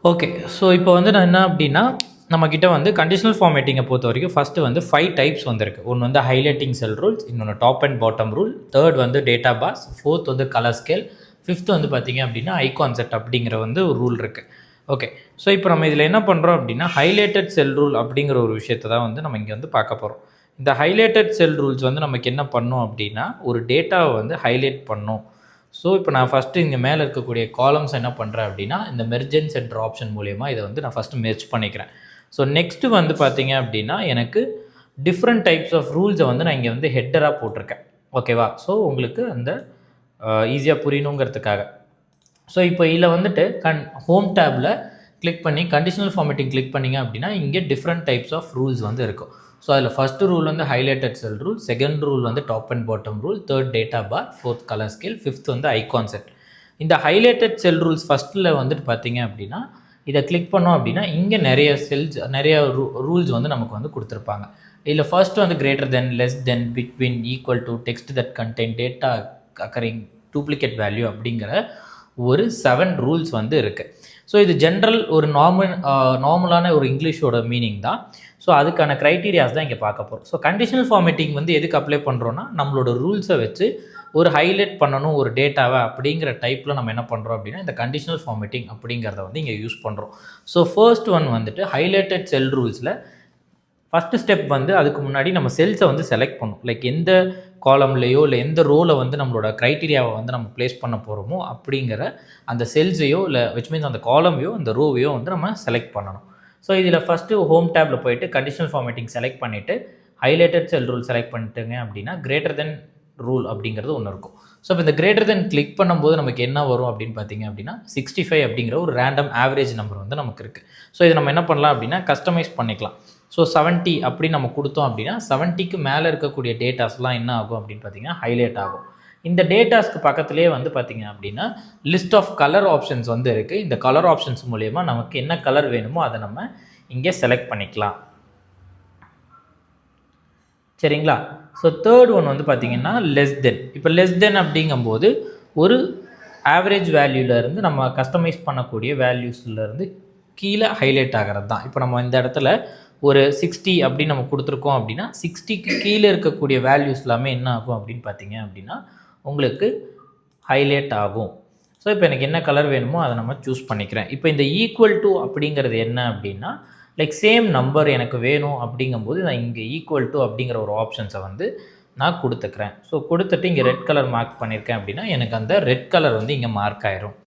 Okay. So இப்போ வந்து நான் என்ன அப்படின்னா, நம்மக்கிட்ட வந்து கண்டிஷனல் ஃபார்மேட்டிங்கை பொறுத்த வரைக்கும் ஃபஸ்ட்டு வந்து 5 டைப்ஸ் வந்திருக்கு. ஒன்று வந்து ஹைலைட்டிங் செல் ரூல்ஸ், இன்னொன்று top and bottom rule, third வந்து டேட்டா பாஸ், ஃபோர்த் வந்து கலர் ஸ்கேல், ஃபிஃப்த் வந்து பார்த்தீங்க அப்படின்னா ஐகான் செட் அப்படிங்கிற வந்து ஒரு ரூல் இருக்குது. ஓகே. ஸோ இப்போ நம்ம இதில் என்ன பண்ணுறோம் அப்படின்னா, ஹைலைட்டட் செல் ரூல் அப்படிங்கிற ஒரு விஷயத்தை தான் வந்து நம்ம இங்கே வந்து பார்க்க போகிறோம். இந்த ஹைலைட்டட் செல் ரூல்ஸ் வந்து நமக்கு என்ன பண்ணும் அப்படின்னா, ஒரு டேட்டாவை வந்து ஹைலைட் பண்ணும். ஸோ இப்போ நான் ஃபஸ்ட்டு இங்கே மேலே இருக்கக்கூடிய காலம்ஸ் என்ன பண்ணுறேன் அப்படின்னா, இந்த மெர்ஜ் அண்ட் சென்டர் ஆப்ஷன் மூலியமாக இதை வந்து நான் ஃபஸ்ட்டு மெர்ஜ் பண்ணிக்கிறேன். ஸோ நெக்ஸ்ட்டு வந்து பார்த்தீங்க அப்படின்னா, எனக்கு டிஃப்ரெண்ட் டைப்ஸ் ஆஃப் ரூல்ஸை வந்து நான் இங்கே வந்து ஹெட்டராக போட்டிருக்கேன். ஓகேவா? ஸோ உங்களுக்கு அந்த ஈஸியாக புரியணுங்கிறதுக்காக. ஸோ இப்போ இதில் வந்துட்டு ஹோம் டேப்பில் கிளிக் பண்ணி கண்டிஷனல் ஃபார்மேட்டிங் கிளிக் பண்ணிங்க அப்படின்னா, இங்கே டிஃப்ரெண்ட் டைப்ஸ் ஆஃப் ரூல்ஸ் வந்து இருக்கும். ஸோ அதில் ஃபஸ்ட்டு ரூல் வந்து highlighted cell rule, second rule வந்து top and bottom rule, third data bar, fourth colour scale, fifth வந்து ஐகான் செட். இந்த ஹைலைட்டட் செல் ரூல்ஸ் ஃபஸ்ட்டில் வந்துட்டு பார்த்தீங்க அப்படின்னா, இதை கிளிக் பண்ணோம் அப்படின்னா இங்கே நிறைய ரூல்ஸ் வந்து நமக்கு வந்து கொடுத்துருப்பாங்க. இதில் ஃபர்ஸ்ட் வந்து greater than, less than, between, equal to, text that contain data occurring, duplicate value அப்படிங்கிற ஒரு 7 ரூல்ஸ் வந்து இருக்குது. ஸோ இது ஜென்ரல் ஒரு நார்மலான ஒரு இங்கிலீஷோட மீனிங் தான். ஸோ அதுக்கான க்ரைட்டீரியாஸ் தான் இங்கே பார்க்க போகிறோம். ஸோ கண்டிஷனல் ஃபார்மேட்டிங் வந்து எதுக்கு அப்ளை பண்ணுறோன்னா, நம்மளோட ரூல்ஸை வச்சு ஒரு ஹைலைட் பண்ணணும் ஒரு டேட்டாவை அப்படிங்கிற டைப்பில் நம்ம என்ன பண்ணுறோம் அப்படின்னா, இந்த கண்டிஷனல் ஃபார்மேட்டிங் அப்படிங்கிறத வந்து இங்கே யூஸ் பண்ணுறோம். ஸோ ஃபர்ஸ்ட் ஒன் வந்துட்டு ஹைலைட்டட் செல் ரூல்ஸில் ஃபஸ்ட்டு ஸ்டெப் வந்து அதுக்கு முன்னாடி நம்ம செல்ஸை வந்து செலக்ட் பண்ணணும். லைக் எந்த காலம்லேயோ இல்லை எந்த ரோவில் வந்து நம்மளோட க்ரைட்டீரியாவை வந்து நம்ம ப்ளேஸ் பண்ண போகிறோமோ அப்படிங்கிற அந்த செல்ஸையோ இல்லை விச் மீன்ஸ் அந்த காலமையோ அந்த ரோவையோ வந்து நம்ம செலக்ட் பண்ணணும். ஸோ இதில் ஃபஸ்ட்டு ஹோம் டேப்பில் போயிட்டு கண்டிஷனல் ஃபார்மேட்டிங் செலக்ட் பண்ணிவிட்டு ஹைலைட்டட் செல் ரூல் செலக்ட் பண்ணிட்டுங்க அப்படின்னா கிரேட்டர் தென் ரூல் அப்படிங்கிறது ஒன்று இருக்கும். ஸோ இப்போ இந்த கிரேட்டர் தென் கிளிக் பண்ணும்போது நமக்கு என்ன வரும் அப்படின்னு பார்த்தீங்க அப்படின்னா 65 அப்படிங்கிற ஒரு ரேண்டம் ஆவரேஜ் நம்பர் வந்து நமக்கு இருக்குது. ஸோ இதை நம்ம என்ன பண்ணலாம் அப்படின்னா கஸ்டமைஸ் பண்ணிக்கலாம். ஸோ 70 அப்படி நம்ம கொடுத்தோம் அப்படின்னா 70க்கு மேலே இருக்கக்கூடிய டேட்டாஸ்லாம் என்ன ஆகும் அப்படின்னு பார்த்தீங்கன்னா ஹைலைட் ஆகும். இந்த டேட்டாஸ்க்கு பக்கத்துலேயே வந்து பார்த்தீங்க அப்படின்னா லிஸ்ட் ஆஃப் கலர் ஆப்ஷன்ஸ் வந்து இருக்குது. இந்த கலர் ஆப்ஷன்ஸ் மூலயமா நமக்கு என்ன கலர் வேணுமோ அதை நம்ம இங்கே செலக்ட் பண்ணிக்கலாம். சரிங்களா? ஸோ தேர்ட் ஒன் வந்து பார்த்தீங்கன்னா லெஸ் தென். இப்போ லெஸ் தென் அப்படிங்கும்போது ஒரு ஆவரேஜ் வேல்யூலேருந்து நம்ம கஸ்டமைஸ் பண்ணக்கூடிய வேல்யூஸ்லேருந்து கீழே ஹைலைட் ஆகிறது தான். இப்போ நம்ம இந்த இடத்துல ஒரு 60 அப்படின்னு நம்ம கொடுத்துருக்கோம் அப்படின்னா 60க்கு கீழே இருக்கக்கூடிய வேல்யூஸ் எல்லாமே என்ன ஆகும் அப்படின்னு பார்த்தீங்க அப்படின்னா உங்களுக்கு ஹைலைட் ஆகும். ஸோ இப்போ எனக்கு என்ன கலர் வேணுமோ அதை நம்ம சூஸ் பண்ணிக்கிறேன். இப்போ இந்த ஈக்குவல் டு அப்படிங்கிறது என்ன அப்படின்னா, லைக் சேம் நம்பர் எனக்கு வேணும் அப்படிங்கும்போது நான் இங்கே ஈக்குவல் டு அப்படிங்கிற ஒரு ஆப்ஷன்ஸை வந்து நான் கொடுத்துக்கிறேன். ஸோ கொடுத்துட்டு இங்கே ரெட் கலர் மார்க் பண்ணியிருக்கேன் அப்படின்னா எனக்கு அந்த ரெட் கலர் வந்து இங்கே மார்க் ஆயிரும்.